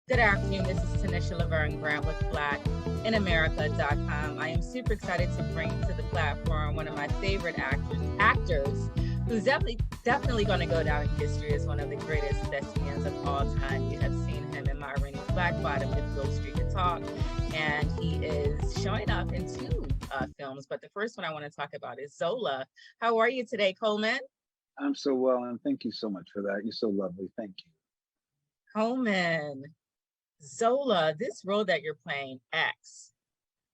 Good afternoon. This is Tanisha Laverne Grant with blackinamerica.com. I am super excited to bring to the platform one of my favorite actors who's definitely going to go down in history as one of the greatest thespians of all time. You have seen him in Ma Rainey's Black Bottom with Bill Street to Talk, and he is showing up in two films. But the first one I want to talk about is Zola. How are you today, Coleman? I'm so well, and thank you so much for that. You're so lovely. Thank you. Coleman. Zola, this role that you're playing, X,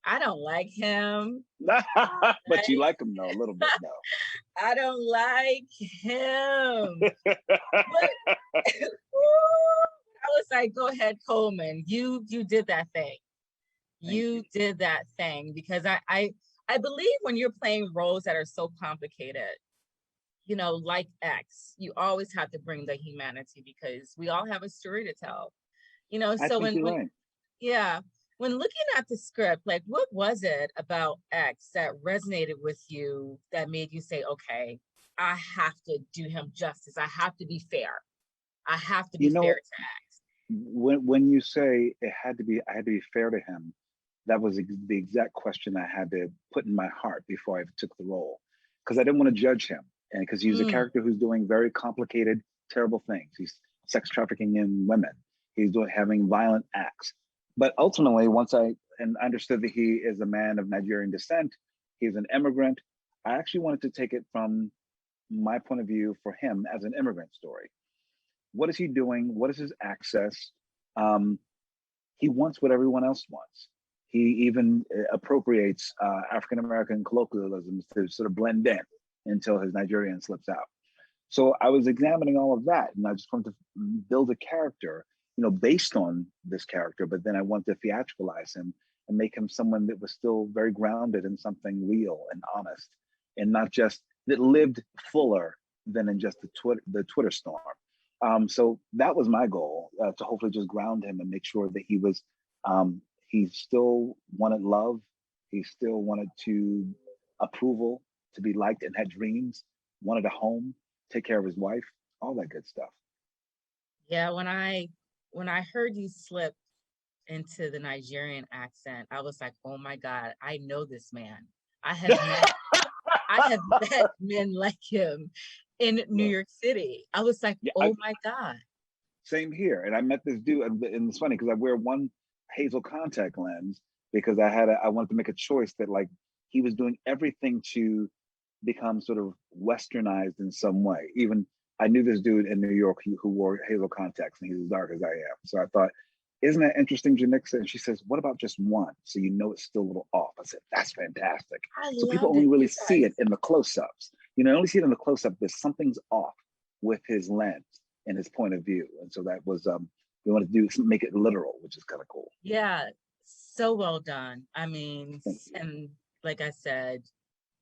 I don't like him. But you like him though, a little bit though. I don't like him. But, I was like, go ahead, Coleman. You did that thing. You did that thing, because I believe when you're playing roles that are so complicated, you know, like X, you always have to bring the humanity because we all have a story to tell. You know, so when looking at the script, like, what was it about X that resonated with you that made you say, okay, I have to do him justice. I have to be fair. I have to be fair to X. When you say I had to be fair to him, that was the exact question I had to put in my heart before I took the role, because I didn't want to judge him, and because he's a character who's doing very complicated, terrible things. He's sex trafficking in women. He's having violent acts. But ultimately, once I understood that he is a man of Nigerian descent, he's an immigrant, I actually wanted to take it from my point of view for him as an immigrant story. What is he doing? What is his access? He wants what everyone else wants. He even appropriates African-American colloquialisms to sort of blend in until his Nigerian slips out. So I was examining all of that, and I just wanted to build a character, you know, based on this character, but then I want to theatricalize him and make him someone that was still very grounded in something real and honest, and not just that lived fuller than in just the Twitter storm. So that was my goal, to hopefully just ground him and make sure that he still wanted love, he still wanted approval, to be liked, and had dreams, wanted a home, take care of his wife, all that good stuff. Yeah, when I heard you slip into the Nigerian accent, I was like, oh my God, I know this man. I have met men like him in New York City. I was like, my God. Same here. And I met this dude, and it's funny because I wear one hazel contact lens because I wanted to make a choice that, like, he was doing everything to become sort of westernized in some way. Even I knew this dude in New York who wore hazel contacts, and he's as dark as I am. So I thought, isn't that interesting, Janicza? And she says, what about just one? So you know it's still a little off. I said, that's fantastic. So people only really see it in the close-ups. You know, only see it in the close-up. There's something's off with his lens and his point of view. And so that was, we want to make it literal, which is kind of cool. Yeah, so well done. I mean, and like I said,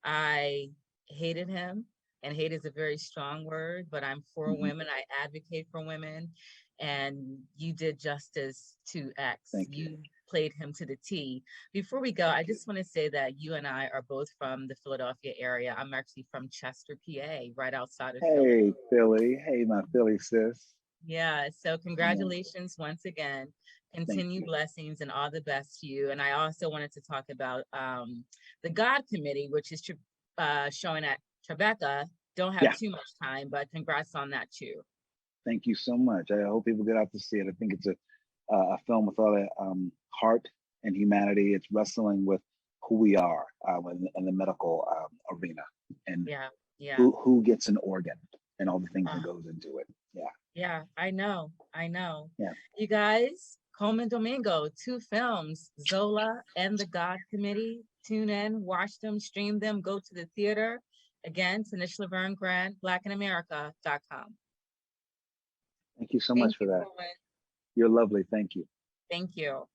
I hated him, and hate is a very strong word, but I'm for women. I advocate for women, and you did justice to X. You played him to the T. Before we go, I just want to say that you and I are both from the Philadelphia area. I'm actually from Chester, PA, right outside of Philly. Hey, Philly. Hey, my Philly sis. Yeah, so congratulations once again. Continue blessings and all the best to you. And I also wanted to talk about the God Committee, which is showing at Tribeca. Don't have too much time, but congrats on that too. Thank you so much. I hope people get out to see it. I think it's a film with a lot of heart and humanity. It's wrestling with who we are in the medical arena, and who gets an organ and all the things that goes into it. Yeah, I know. Yeah. You guys, Coleman Domingo, 2 films, Zola and the God Committee. Tune in, watch them, stream them, go to the theater. Again, Tanisha Laverne Grant, blackinamerica.com. Thank you so much for that. Coleman. You're lovely. Thank you. Thank you.